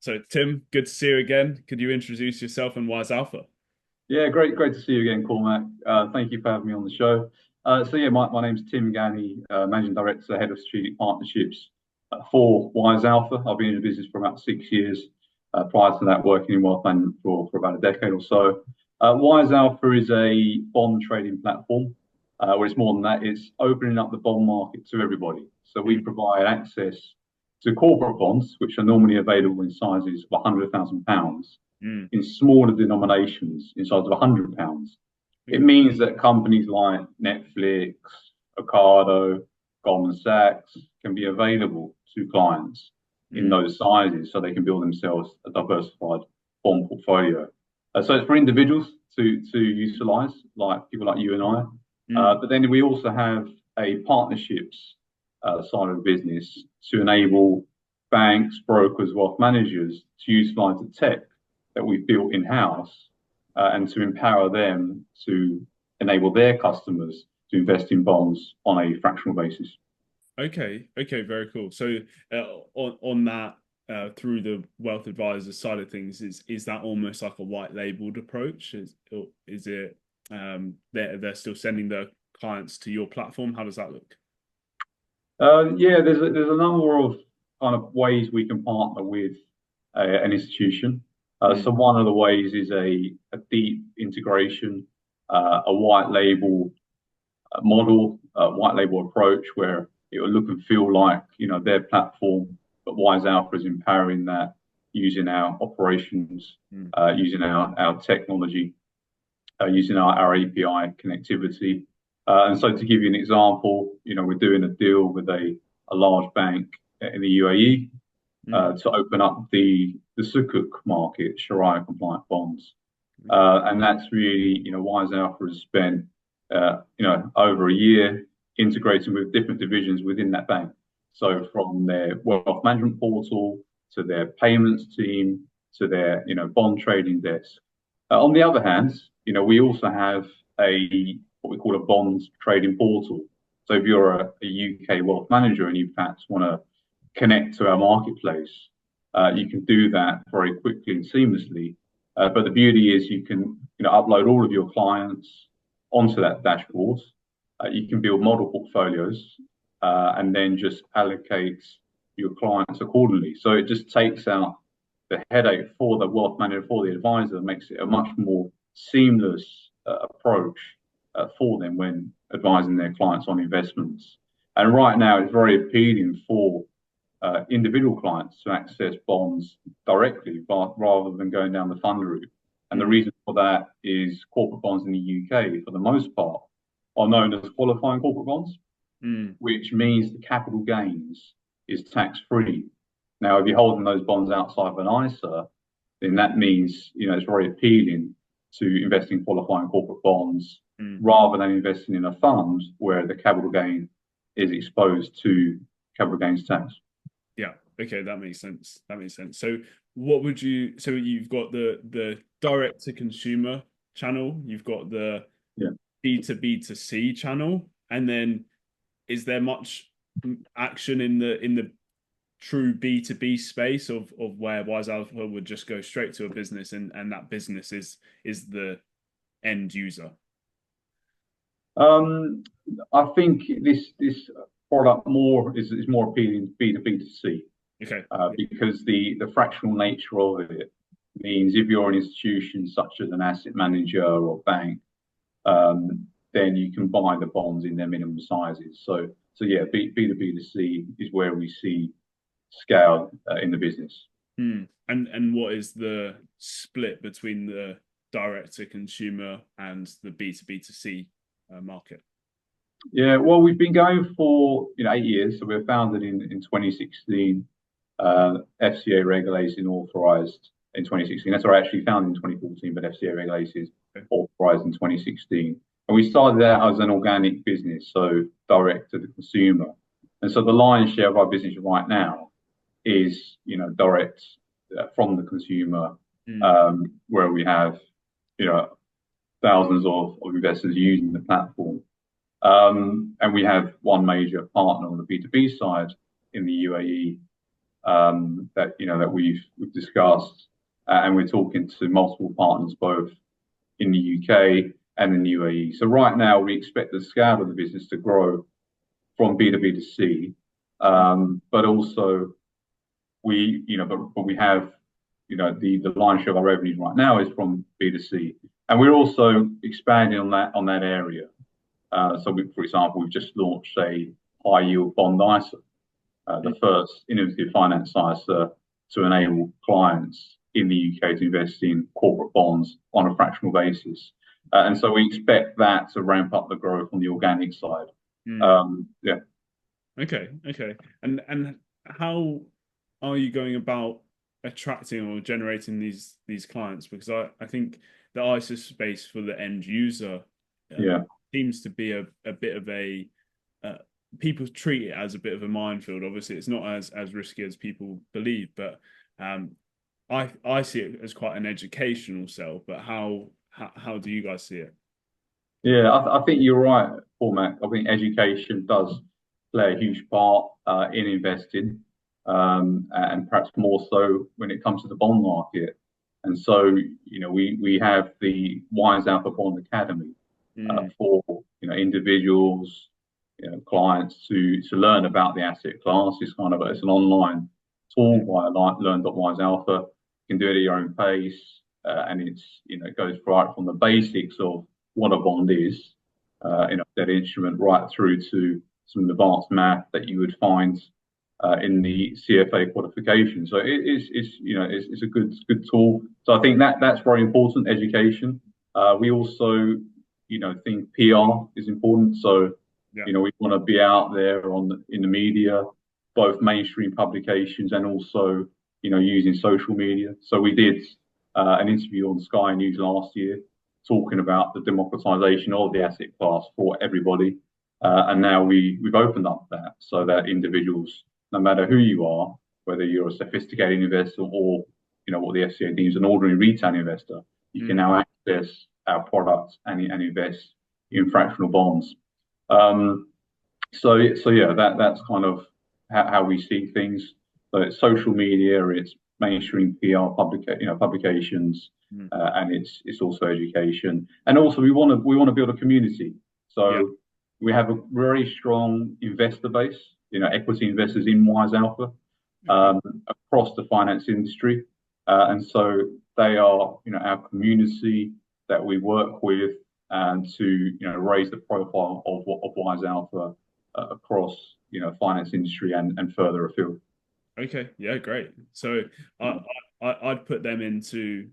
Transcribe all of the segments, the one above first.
So, Tim, good to see you again. Could you introduce yourself and Wise Alpha? Yeah, great to see you again, Cormac. Thank you for having me on the show. My name's Tim Ganny, Managing Director, Head of Strategic Partnerships for Wise Alpha. I've been in the business for about 6 years. Prior to that, working in wealth management for about a decade or so. Wise Alpha is a bond trading platform. Where it's more than that, it's opening up the bond market to everybody. So we Mm, provide access to corporate bonds, which are normally available in sizes of £100,000 mm, in smaller denominations in size of £100. It okay. means that companies like Netflix, Ocado, Goldman Sachs can be available to clients in Mm, those sizes so they can build themselves a diversified bond portfolio. So it's for individuals to utilize, like people like you and I. mm, But then we also have a partnerships side of the business to enable banks, brokers, wealth managers to utilize the tech that we've built in-house and to empower them to enable their customers to invest in bonds on a fractional basis. okay, very cool. So, on that, through the wealth advisor side of things, is that almost like a white labeled approach? Is it they're still sending their clients to your platform? How does that look? Yeah, there's a number of kind of ways we can partner with an institution. So Mm, one of the ways is a deep integration, a white label model, white label approach where it will look and feel like their platform, but Wise Alpha is empowering that using our operations, mm, using our technology, using our API connectivity. And so to give you an example, we're doing a deal with a large bank in the UAE mm, to open up the Sukuk market, Sharia compliant bonds. okay. And that's really, Wise Alpha has spent, over a year integrating with different divisions within that bank. So from their wealth management portal to their payments team to their, bond trading desk. On the other hand, we also have what we call a bonds trading portal. So if you're a UK wealth manager and you perhaps want to connect to our marketplace, you can do that very quickly and seamlessly. But the beauty is you can upload all of your clients onto that dashboard. You can build model portfolios and then just allocate your clients accordingly. So it just takes out the headache for the wealth manager, for the advisor, makes it a much more seamless approach for them when advising their clients on investments. And right now, it's very appealing for individual clients to access bonds directly, but rather than going down the fund route. And the Mm, reason for that is corporate bonds in the UK, for the most part, are known as qualifying corporate bonds, mm, which means the capital gains is tax free. Now, if you're holding those bonds outside of an ISA, then that means it's very appealing to invest in qualifying corporate bonds mm. rather than investing in a fund where the capital gain is exposed to capital gains tax. Yeah. Okay, that makes sense. That makes sense. So what would you so you've got the direct to consumer channel, you've got the Yeah. B2B to C channel, and then is there much action in the true B2B space of where Wise Alpha would just go straight to a business and that business is the end user? Um, I think this product is more appealing B to B to C Okay. because the fractional nature of it means if you're an institution such as an asset manager or bank, then you can buy the bonds in their minimum sizes. So yeah, B to B to C is where we see scale in the business. Hmm. And what is the split between the direct to consumer and the B2B to C market? Yeah, well, we've been going for 8 years. So we were founded in 2016, FCA regulated and authorized in 2016. That's right, actually founded in 2014, but FCA regulated, Okay. authorized in 2016. And we started out as an organic business, so direct to the consumer. And so the lion's share of our business right now is, direct from the consumer, Hmm. where we have, you know, thousands of investors using the platform. And we have one major partner on the B2B side in the UAE, that that we've discussed, and we're talking to multiple partners both in the UK and in the UAE. So right now we expect the scale of the business to grow from B2B to C, but also but we have the lion's share of our revenues right now is from B2C, and we're also expanding on that area. For example, we've just launched a high yield bond ISA, the first innovative finance ISA to enable clients in the UK to invest in corporate bonds on a fractional basis. And so we expect that to ramp up the growth on the organic side. Yeah. Okay. And how are you going about attracting or generating these clients? Because I think the ISA space for the end user seems to be a bit of a people treat it as a bit of a minefield. Obviously, it's not as risky as people believe, but I see it as quite an educational sell. But how do you guys see it? Yeah, I think you're right, Paul Mac. I think education does play a huge part in investing, and perhaps more so when it comes to the bond market. And so, we have the Wise Alpha Bond Academy for individuals, clients to learn about the asset class. It's an online tool via learn.wisealpha. You can do it at your own pace, and it goes right from the basics of what a bond is, that instrument, right through to some advanced math that you would find in the CFA qualification. So it's a good tool. So I think that's very important, education. We also think PR is important. So we want to be out there in the media, both mainstream publications and also using social media. So we did an interview on Sky News last year talking about the democratization of the asset class for everybody. And now we've opened up that so that individuals, no matter who you are, whether you're a sophisticated investor or what the FCA deems an ordinary retail investor, you can now access our products and invest in fractional bonds. So yeah, that's kind of how we see things. So it's social media, it's mainstream PR publications, and it's also education. And also we want to build a community. So we have a very strong investor base, equity investors in Wise Alpha across the finance industry, and so they are our community that we work with and to raise the profile of Wise Alpha across finance industry and further afield. Okay, yeah, great. So I'd put them into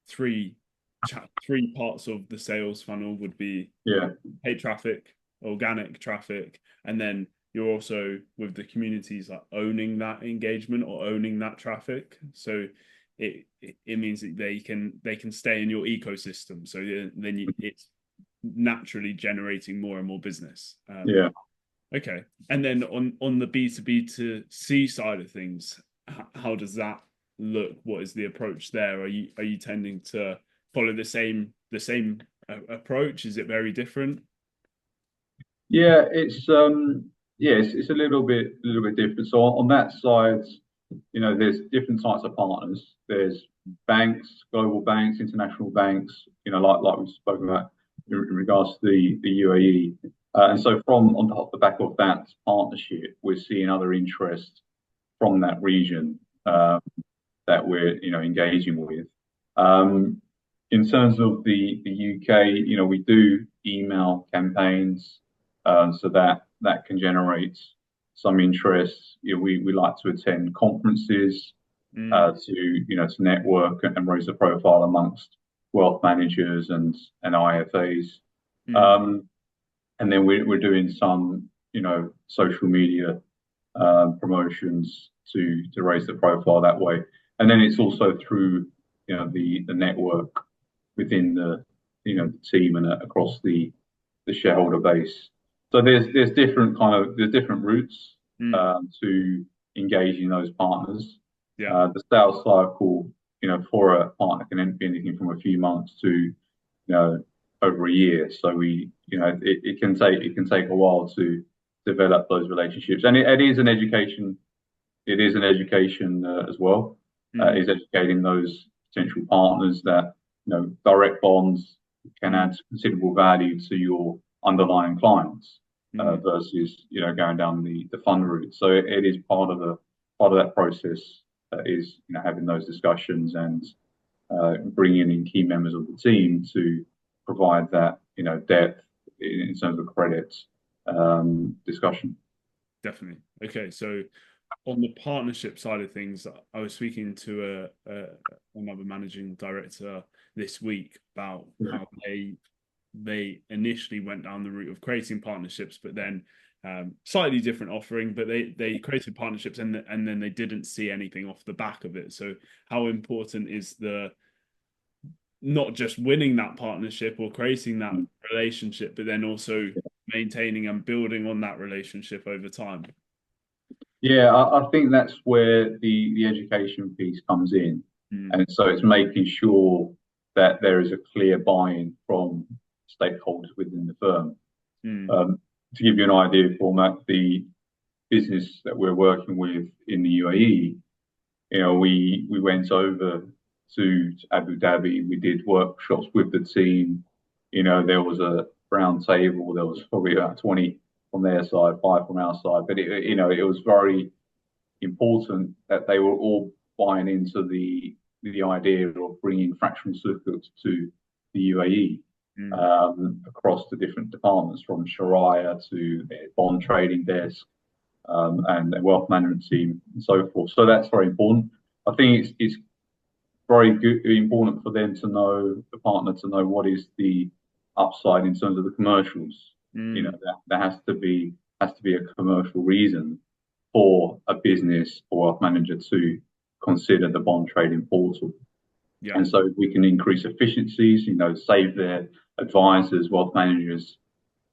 three parts of the sales funnel. Would be paid traffic, organic traffic, and then you're also with the communities like owning that engagement or owning that traffic. So it means that they can stay in your ecosystem. So then it's naturally generating more and more business. Okay, and then on the B2B to C side of things, how does that look? What is the approach there? Are you tending to follow the same approach? Is it very different? Yeah, it's a little bit different. So on that side, there's different types of partners. There's banks, global banks, international banks, like we've spoken about in regards to the UAE. And so on the back of that partnership, we're seeing other interest from that region that we're engaging with. In terms of the UK, we do email campaigns, so that can generate some interest. We like to attend conferences to network and raise the profile amongst wealth managers and IFAs. And then we're doing some social media promotions to raise the profile that way. And then it's also through the network within the team and across the shareholder base. So there's different routes to engaging those partners. The sales cycle for a partner can be anything from a few months to over a year. So it can take a while to develop those relationships, and it is an education it is an education as well. Mm, Is educating those potential partners that direct bonds can mm, add considerable value to your underlying clients mm. versus going down the fund route. So it is part of that process is having those discussions and bringing in key members of the team to provide that depth in terms of credit discussion. Definitely. Okay, so on the partnership side of things, I was speaking to another managing director this week about how they initially went down the route of creating partnerships, but then slightly different offering, but they created partnerships and then they didn't see anything off the back of it. So how important is the not just winning that partnership or creating that relationship, but then also maintaining and building on that relationship over time? Yeah, I think that's where the education piece comes in. Mm, And so it's making sure that there is a clear buy-in from stakeholders within the firm. mm, To give you an idea, format, the business that we're working with in the UAE, we went over to Abu Dhabi. We did workshops with the team. There was a round table. There was probably about 20 from their side, five from our side. But it was very important that they were all buying into the idea of bringing fractional certificates to the UAE mm, across the different departments, from Sharia to their bond trading desk and their wealth management team and so forth. So that's very important. I think it's very good, important for them to know, the partner to know what is the upside in terms of the commercials. mm. There has to be a commercial reason for a business or wealth manager to consider the bond trading portal. Yeah. And so we can increase efficiencies, save their advisors, wealth managers,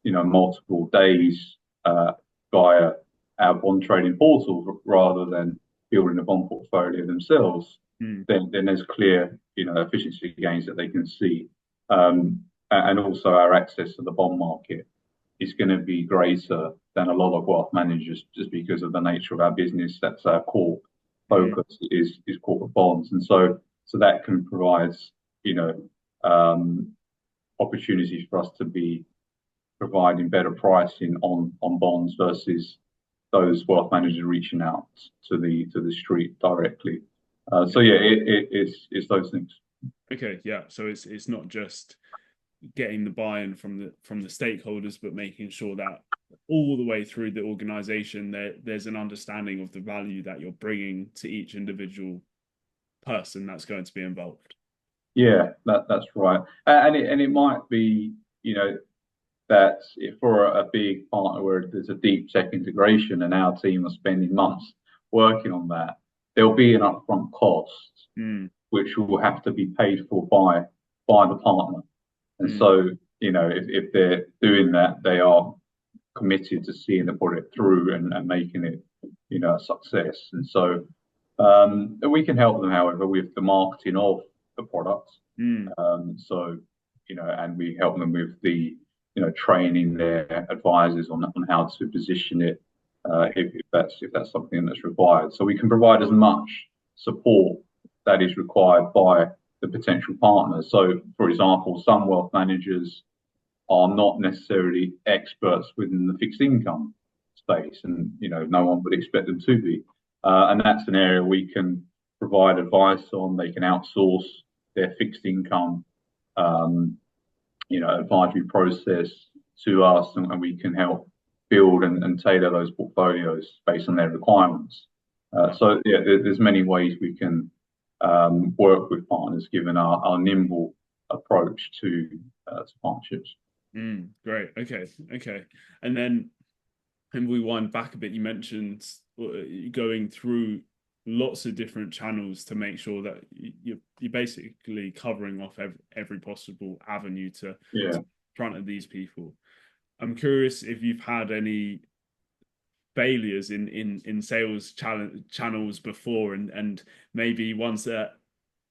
multiple days via our bond trading portal rather than building a bond portfolio themselves. Mm, Then there's clear, efficiency gains that they can see. And also our access to the bond market is going to be greater than a lot of wealth managers just because of the nature of our business. That's our core mm, focus is corporate bonds, and so that can provide um, opportunities for us to be providing better pricing on bonds versus those wealth managers reaching out to the street directly. So yeah. yeah, it's those things. Okay, yeah. So it's not just getting the buy-in from the stakeholders, but making sure that all the way through the organization there's an understanding of the value that you're bringing to each individual person that's going to be involved. Yeah, that's right. And it might be that if for a big partner where there's a deep tech integration and our team are spending months working on that, there'll be an upfront cost Mm, which will have to be paid for by the partner. And mm, so, if they're doing that, they are committed to seeing the project through and making it, a success. And so we can help them, however, with the marketing of the product. mm. So, and we help them with the, training their advisors on how to position it if that's something that's required. So we can provide as much support that is required by the potential partners. So, for example, some wealth managers are not necessarily experts within the fixed income space, and no one would expect them to be. And that's an area we can provide advice on. They can outsource their fixed income, um, advisory process to us, and we can help build and tailor those portfolios based on their requirements. So yeah, there's many ways we can work with partners given our nimble approach to partnerships. Great. Okay. Okay. And then, and we wind back a bit. You mentioned going through lots of different channels to make sure that you're basically covering off every possible avenue Yeah. to front of these people. I'm curious if you've had any failures in sales channels before, and maybe ones that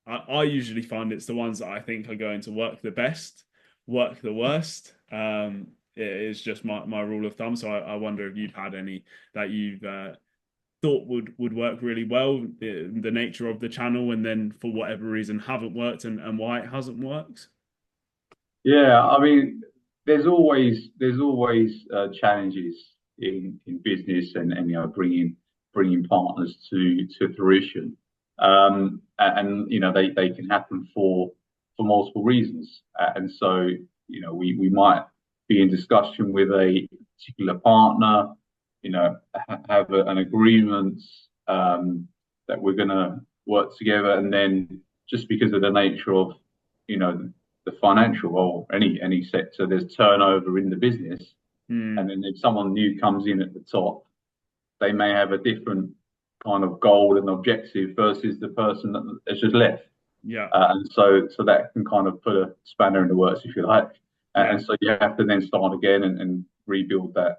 I usually find it's the ones that I think are going to work the best, work the worst. It is just my rule of thumb. So I wonder if you've had any that you've thought would work really well, the nature of the channel, and then for whatever reason haven't worked, and why it hasn't worked? Yeah, I mean, there's always challenges in business and bringing partners to fruition, and they can happen for multiple reasons, and so we might be in discussion with a particular partner, have an agreement that we're going to work together, and then just because of the nature of you know the financial or any sector, there's turnover in the business, and Mm, then if someone new comes in at the top, they may have a different kind of goal and objective versus the person that has just left. yeah, And so that can kind of put a spanner in the works, if you like. yeah, And so you have to then start again and rebuild that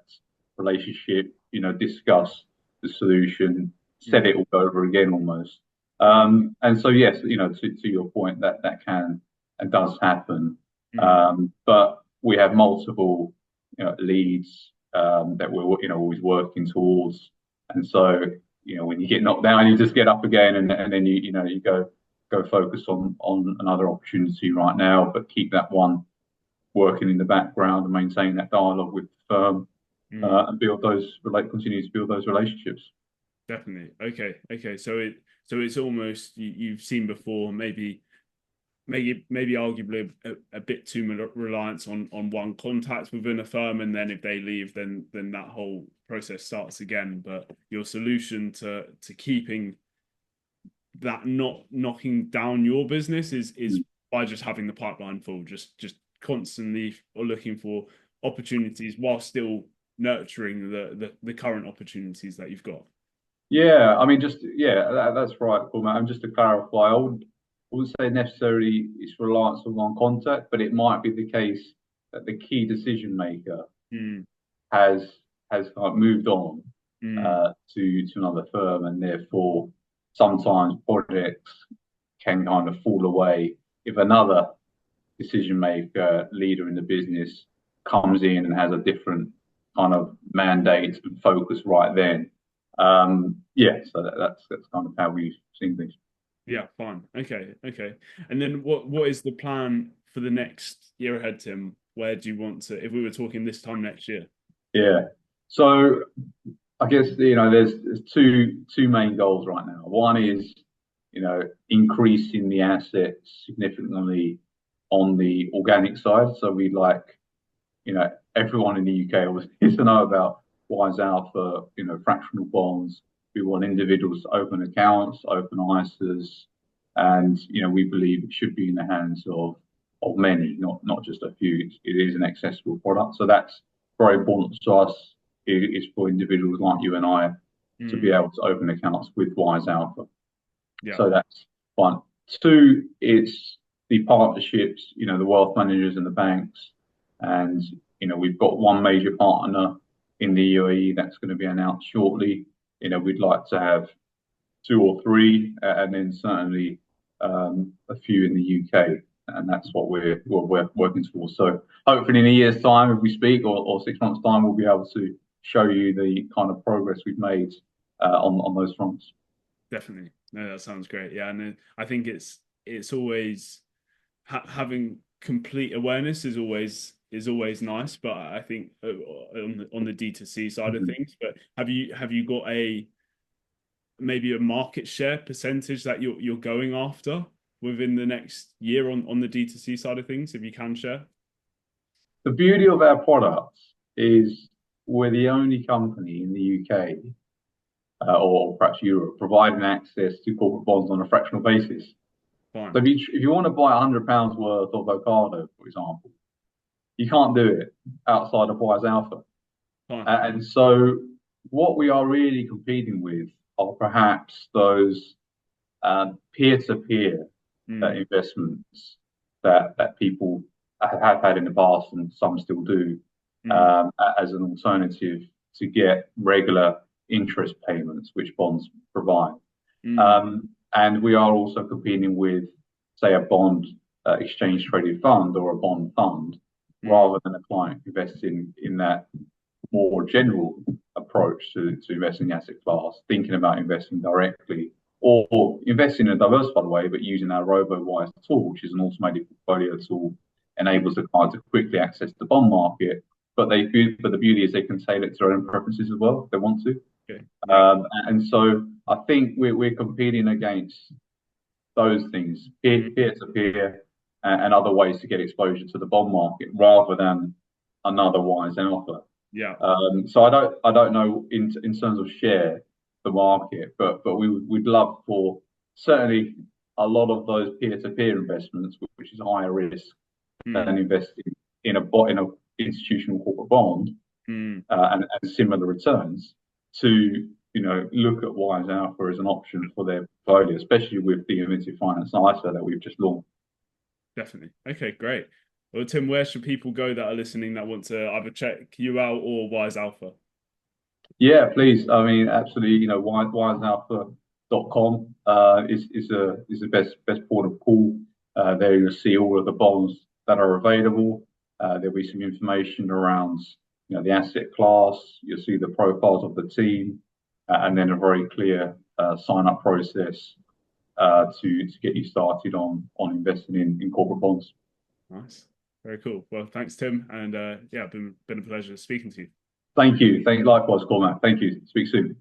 relationship, discuss the solution, set mm, it all over again almost. And so, yes, to your point, that can and does happen. mm, But we have multiple, leads that we're, always working towards. And so, when you get knocked down, you just get up again, and then you go focus on another opportunity right now, but keep that one working in the background and maintain that dialogue with the firm, mm. and continue to build those relationships. Definitely. Okay. Okay. So it's almost you've seen before, maybe arguably a bit too much reliance on one contact within a firm, and then if they leave, then that whole process starts again. But your solution to keeping that not knocking down your business is by just having the pipeline full, just constantly or looking for opportunities while still nurturing the current opportunities that you've got. Yeah, I mean, that's right, cool, man. And just to clarify, wouldn't say necessarily it's reliance on one contact, but it might be the case that the key decision maker Mm, has has kind of moved on mm, to another firm, and therefore sometimes projects can kind of fall away if another decision maker leader in the business comes in and has a different kind of mandate and focus right then. Yeah, so that's kind of how we've seen things. yeah, fine. Okay, okay. And then what is the plan for the next year ahead, Tim? Where do you want to, if we were talking this time next year? Yeah. So I guess there's two main goals right now. One is increasing the assets significantly on the organic side. So we'd like everyone in the UK always needs to know about Wise Alpha, fractional bonds. We want individuals to open accounts, open ISAs, and we believe it should be in the hands of many, not just a few. It is an accessible product, so that's very important to us. It is for individuals like you and I to be Mm, able to open accounts with Wise Alpha. yeah. So that's one. Two, it's the partnerships, the wealth managers and the banks, and we've got one major partner in the UAE that's going to be announced shortly. We'd like to have two or three, and then certainly a few in the UK, and that's what we're working towards. So hopefully, in a year's time, if we speak, or 6 months' time, we'll be able to show you the kind of progress we've made on those fronts. Definitely. No, that sounds great. Yeah, and I think it's always having complete awareness is always nice, but I think on the D2C side of Mhm. things. But have you got maybe a market share percentage that you're going after within the next year on the D2C side of things, if you can share? The beauty of our products is we're the only company in the UK, or perhaps Europe, providing access to corporate bonds on a fractional basis. So Fine, if you want to buy £100 worth of Ocado, for example, you can't do it outside of Wise Alpha. fine. And so what we are really competing with are perhaps those peer-to-peer Mm, investments that people have had in the past, and some still do, mm, as an alternative to get regular interest payments, which bonds provide. mm, And we are also competing with, say, a bond exchange traded fund or a bond fund, mm, rather than a client investing in that more general approach to investing in the asset class, thinking about investing directly or investing in a diversified way, but using our RoboWise tool, which is an automated portfolio tool, enables the client to quickly access the bond market. But the beauty is they can tailor it to their own preferences as well if they want to. Okay. And so I think we're competing against those things, peer to peer, and other ways to get exposure to the bond market rather than another Wise offer. Yeah. So I don't know in terms of share the market, but we'd love for certainly a lot of those peer to peer investments, which is higher risk than investing in a institutional corporate bond and similar returns, to look at Wise Alpha as an option for their portfolio, especially with the Inventive Finance ISA that we've just launched. Definitely. Okay, great. Well, Tim, where should people go that are listening that want to either check you out or Wise Alpha? Yeah, please. I mean, absolutely. Wisealpha.com is the best port of call. There you'll see all of the bonds that are available. There'll be some information around the asset class. You'll see the profiles of the team, and then a very clear sign up process to get you started on investing in corporate bonds. Nice. Very cool. Well, thanks, Tim. And yeah, been a pleasure speaking to you. Thank you. Likewise, Cormac. Thank you. Speak soon.